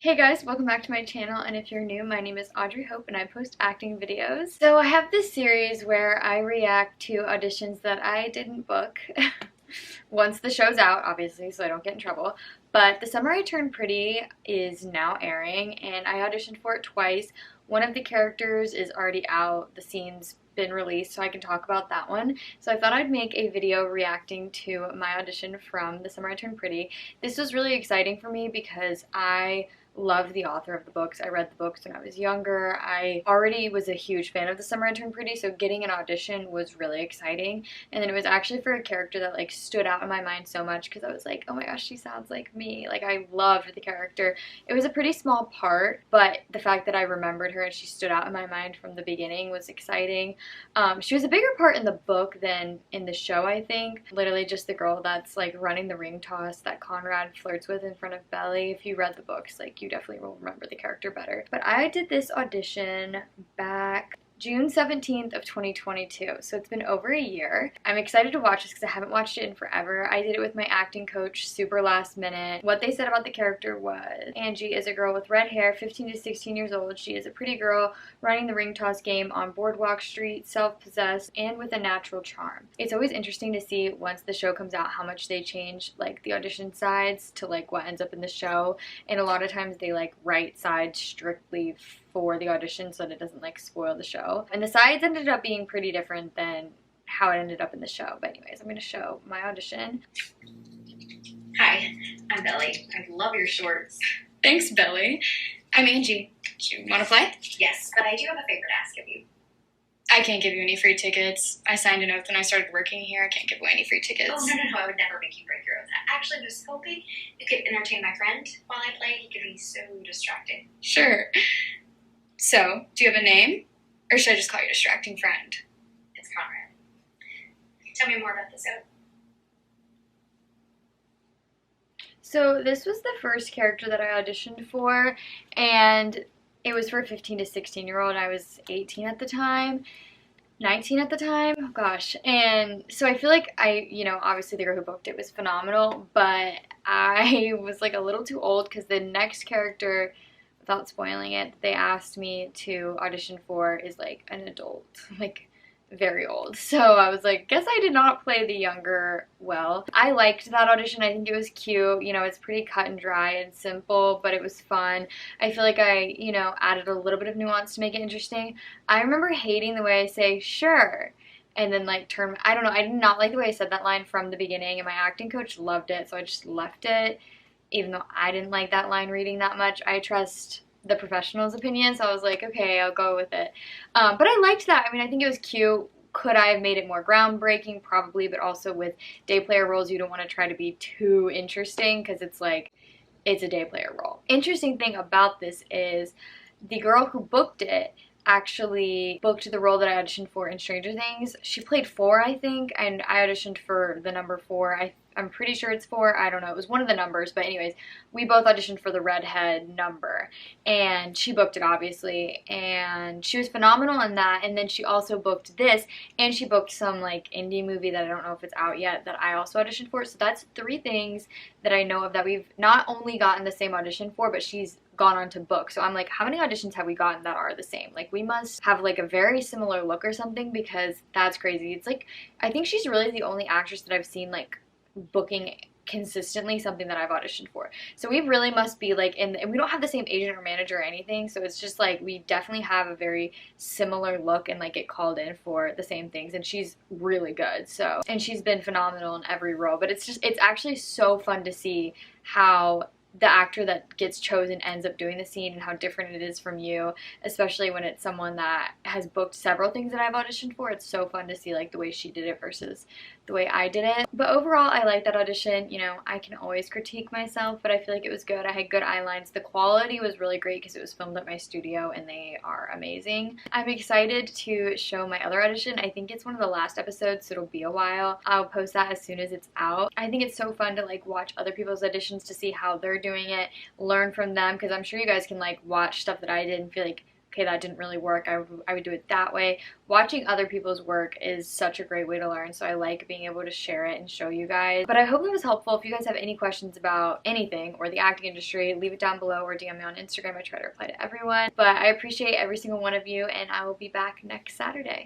Hey guys, welcome back to my channel, and if you're new, my name is Audrey Hope and I post acting videos. So I have this series where I react to auditions that I didn't book once the show's out, obviously, so I don't get in trouble. But The Summer I Turned Pretty is now airing, and I auditioned for it twice. One of the characters is already out, the scene's been released, so I can talk about that one. So I thought I'd make a video reacting to my audition from The Summer I Turned Pretty. This was really exciting for me because I love the author of the books. I read the books when I was younger. I already was a huge fan of The Summer I Turned Pretty, so getting an audition was really exciting. And then it was actually for a character that like stood out in my mind so much because I was like, oh my gosh, she sounds like me. Like, I loved the character. It was a pretty small part, but the fact that I remembered her and she stood out in my mind from the beginning was exciting. She was a bigger part in the book than in the show, I think. Literally just the girl that's like running the ring toss that Conrad flirts with in front of Belly. If you read the books, like, you definitely will remember the character better. But I did this audition back June 17th of 2022, so it's been over a year. I'm excited to watch this because I haven't watched it in forever. I did it with my acting coach super last minute. What they said about the character was, Angie is a girl with red hair, 15 to 16 years old. She is a pretty girl running the ring toss game on Boardwalk Street, self-possessed, and with a natural charm. It's always interesting to see once the show comes out how much they change like the audition sides to like what ends up in the show, and a lot of times they like write sides strictly for the audition so that it doesn't like spoil the show. And the sides ended up being pretty different than how it ended up in the show. But anyways, I'm going to show my audition. Hi, I'm Belly. I love your shorts. Thanks, Belly. I'm Angie. Do you want to play? Yes, but I do have a favor to ask of you. I can't give you any free tickets. I signed an oath when I started working here. I can't give away any free tickets. Oh, no, I would never make you break your oath. Actually, I was hoping you could entertain my friend while I play. He could be so distracting. Sure. So, do you have a name? Or should I just call you Distracting Friend? It's Conrad. Tell me more about this oath. So this was the first character that I auditioned for, and it was for a 15 to 16 year old. I was 18 at the time, 19 at the time, oh gosh. And so I feel like obviously the girl who booked it was phenomenal, but I was like a little too old because the next character, without spoiling it, they asked me to audition for is like an adult, like very old. So I was like, guess I did not play the younger well. I liked that audition. I think it was cute. You know, it's pretty cut and dry and simple, but it was fun. I feel like I, added a little bit of nuance to make it interesting. I remember hating the way I say sure and then like I don't know, I did not like the way I said that line from the beginning, and my acting coach loved it, so I just left it. Even though I didn't like that line reading that much, I trust the professional's opinion, so I was like, okay, I'll go with it. But I liked that. I mean, I think it was cute. Could I have made it more groundbreaking? Probably, but also with day player roles, you don't want to try to be too interesting because it's like, it's a day player role. Interesting thing about this is the girl who booked it actually booked the role that I auditioned for in Stranger Things. She played 4, I think, and I auditioned for the number 4. I'm pretty sure it's 4. I don't know. It was one of the numbers, but anyways, we both auditioned for the redhead number, and she booked it, obviously, and she was phenomenal in that. And then she also booked this, and she booked some like indie movie that I don't know if it's out yet that I also auditioned for. So that's 3 things that I know of that we've not only gotten the same audition for, but she's gone on to book. So I'm like, how many auditions have we gotten that are the same? Like, we must have like a very similar look or something, because that's crazy. It's like, I think she's really the only actress that I've seen like booking consistently something that I've auditioned for. So we really must be like and we don't have the same agent or manager or anything, so it's just like we definitely have a very similar look and like get called in for the same things. And she's really good, so, and she's been phenomenal in every role. But it's actually so fun to see how the actor that gets chosen ends up doing the scene and how different it is from you, especially when it's someone that has booked several things that I've auditioned for. It's so fun to see like the way she did it versus the way I did it. But overall, I like that audition. You know, I can always critique myself, but I feel like it was good. I had good eye lines. The quality was really great because it was filmed at my studio and they are amazing. I'm excited to show my other audition. I think it's one of the last episodes, so it'll be a while. I'll post that as soon as it's out. I think it's so fun to like watch other people's auditions to see how they're doing it, learn from them, because I'm sure you guys can like watch stuff that I did and feel like okay, that didn't really work, I would do it that way. Watching other people's work is such a great way to learn, so I like being able to share it and show you guys. But I hope it was helpful. If you guys have any questions about anything or the acting industry, leave it down below or DM me on Instagram. I try to reply to everyone. But I appreciate every single one of you, and I will be back next Saturday.